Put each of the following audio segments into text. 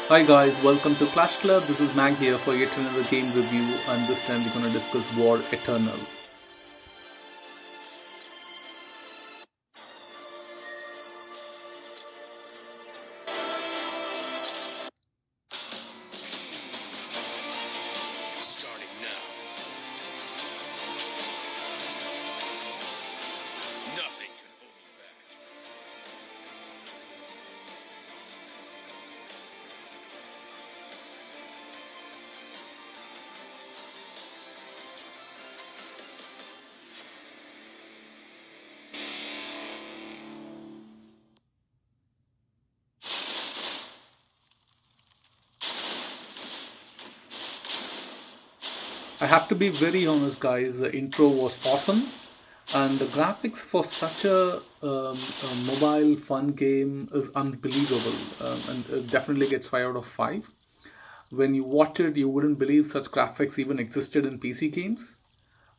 Hi guys, welcome to Clash Club. This is Mag here for yet another game review, and this time we're going to discuss War Eternal. Starting now. Nothing can hold me back. I have to be very honest, guys. The intro was awesome, and the graphics for such a mobile fun game is unbelievable, and it definitely gets 5 out of 5. When you watch it, you wouldn't believe such graphics even existed in PC games.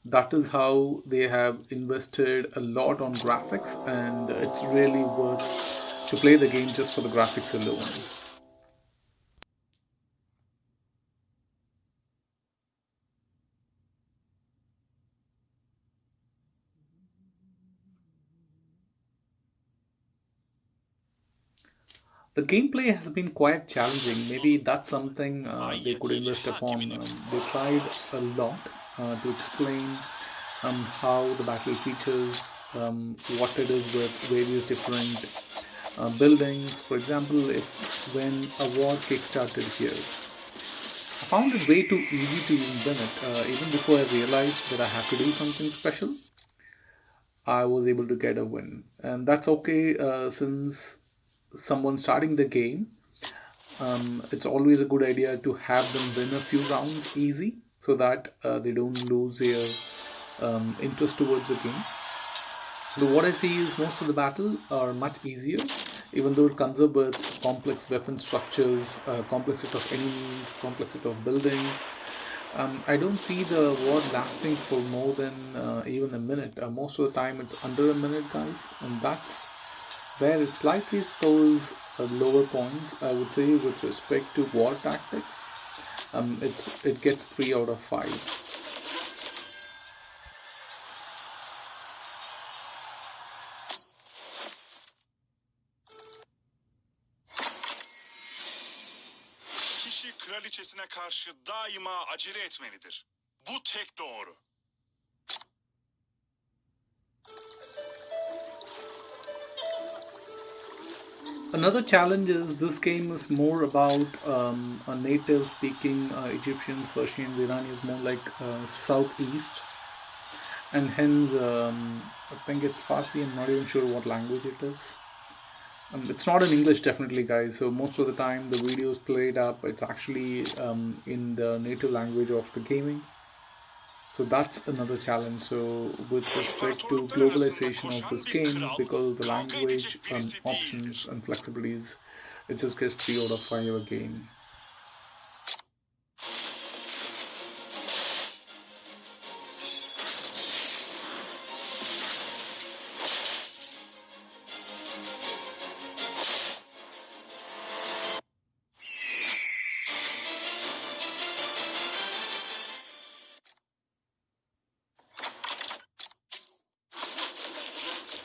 That is how they have invested a lot on graphics, and it's really worth to play the game just for the graphics alone. The gameplay has been quite challenging. Maybe that's something they could invest upon. They tried a lot to explain how the battle features, what it is with various different buildings. For example, if when a war kickstarted here, I found it way too easy to even win it. Even before I realized that I have to do something special, I was able to get a win, and that's okay since someone starting the game, it's always a good idea to have them win a few rounds easy so that they don't lose their interest towards the game. But what I see is most of the battle are much easier, even though it comes up with complex weapon structures, complex set of enemies, complex set of buildings. I don't see the war lasting for more than even a minute. Most of the time, it's under a minute, guys, and that's where it slightly scores lower points, I would say, with respect to war tactics. It gets 3 out of 5. Kişi kraliçesine karşı daima acele etmelidir. Bu tek doğru. Another challenge is this game is more about a native speaking Egyptians, Persians, Iranians, more like southeast, and hence I think it's Farsi. I'm not even sure what language it is. It's not in English, definitely, guys. So most of the time, the videos played up, it's actually in the native language of the gaming. So that's another challenge. So with respect to İmparatorluklar arasında globalization of koşan this bir game, kral because of the kavga language edecek birisi options değildir. and flexibilities, it just gets 3 out of 5 again.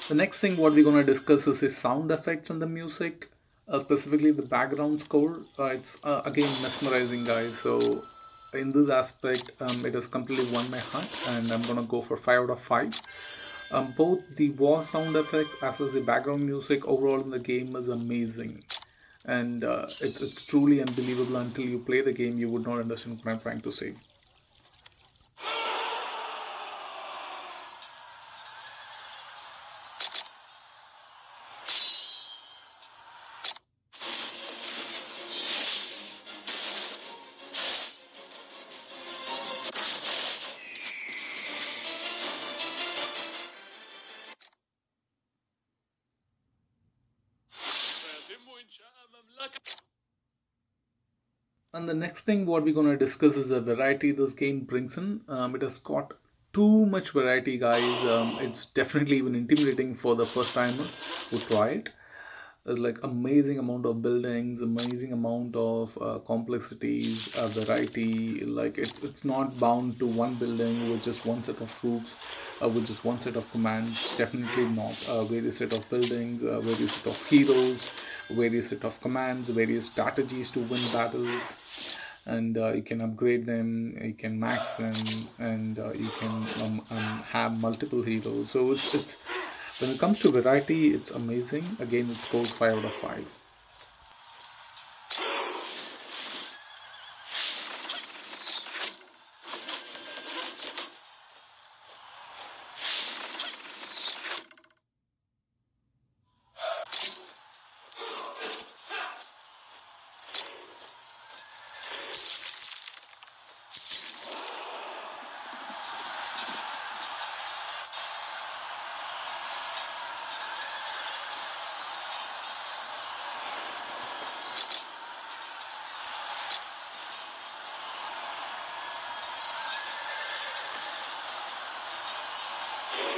The next thing what we're going to discuss is the sound effects and the music, specifically the background score. It's again mesmerizing, guys. So in this aspect, it has completely won my heart, and I'm gonna go for 5 out of 5. Both the war sound effects as well as the background music overall in the game is amazing, and it's truly unbelievable. Until you play the game, you would not understand what I'm trying to say. And the next thing what we're going to discuss is the variety this game brings in. It has got too much variety, guys. It's definitely even intimidating for the first timers who try it. There's like amazing amount of buildings, amazing amount of complexities, variety. Like it's not bound to one building with just one set of troops, with just one set of commands. Definitely not. Various set of buildings, various set of heroes, various set of commands, various strategies to win battles, and you can upgrade them, you can max them, and you can have multiple heroes. So it's when it comes to variety, it's amazing. Again, it scores 5 out of 5.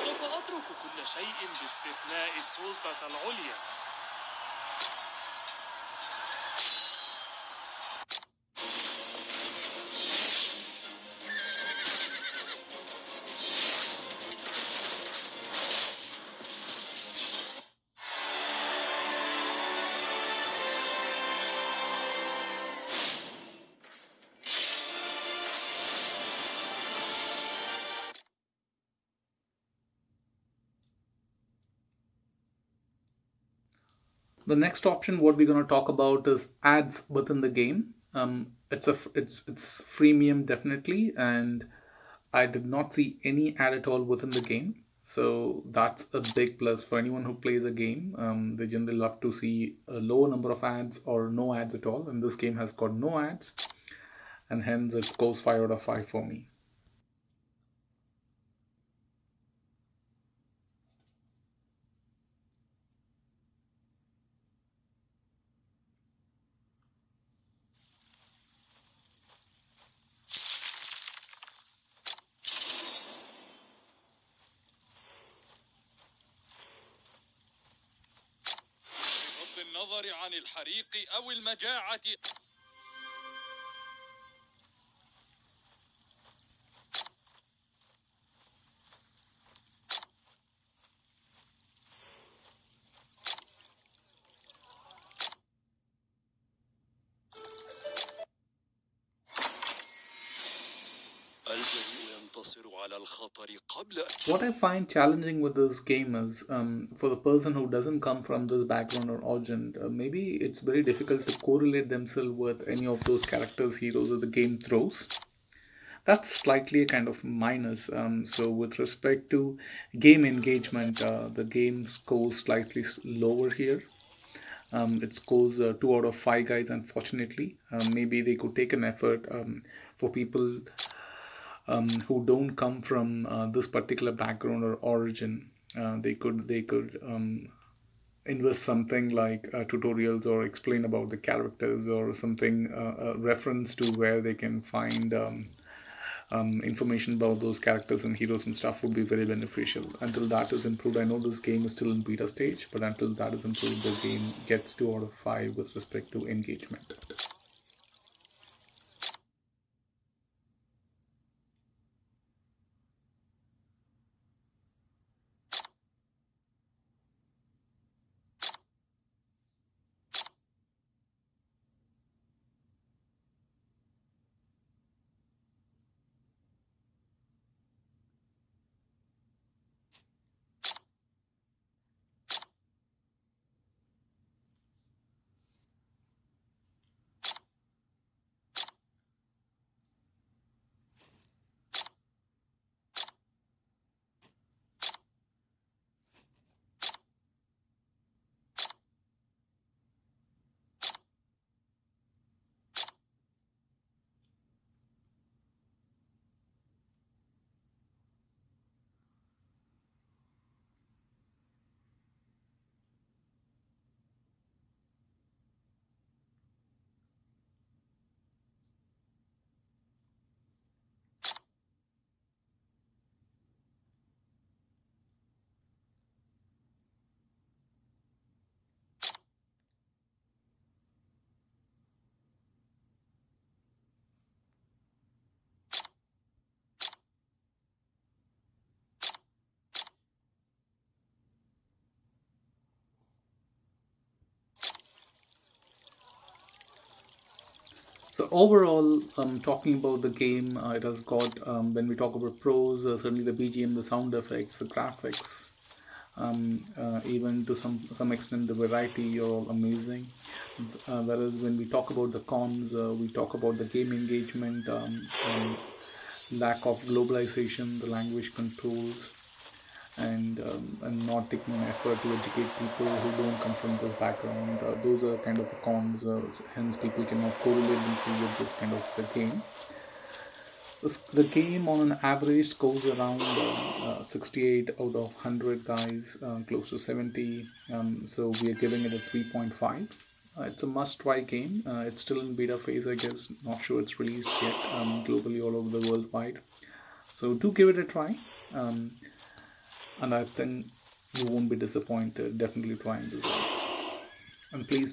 سوف أترك كل شيء باستثناء السلطة العليا. The next option, what we're going to talk about, is ads within the game. It's freemium definitely, and I did not see any ad at all within the game. So that's a big plus for anyone who plays a game. They generally love to see a low number of ads or no ads at all, and this game has got no ads, and hence it scores 5 out of 5 for me. بغض النظر عن الحريق أو المجاعة. الجميع ينتصر على الخطر قبل. What I find challenging with this game is, for the person who doesn't come from this background or origin, maybe it's very difficult to correlate themselves with any of those characters, heroes that the game throws. That's slightly a kind of minus. So, with respect to game engagement, the game scores slightly lower here. It scores 2 out of 5, guys, unfortunately. Maybe they could take an effort for people who don't come from this particular background or origin. They could invest something like tutorials or explain about the characters or something, reference to where they can find information about those characters and heroes and stuff would be very beneficial. Until that is improved, I know this game is still in beta stage, but until that is improved, the game gets 2 out of 5 with respect to engagement. So overall, talking about the game, it has got, when we talk about pros, certainly the BGM, the sound effects, the graphics, even to some extent the variety are all amazing. Whereas when we talk about the cons, we talk about the game engagement, lack of globalization, the language controls, and not taking an effort to educate people who don't come from this background. Those are kind of the cons. Hence, people cannot correlate themselves with this kind of the game. The game on an average scores around 68 out of 100 guys, close to 70. So we are giving it a 3.5. It's a must try game. It's still in beta phase, I guess. Not sure it's released yet globally all over the worldwide. So do give it a try. And I think you won't be disappointed. Definitely trying this out. And please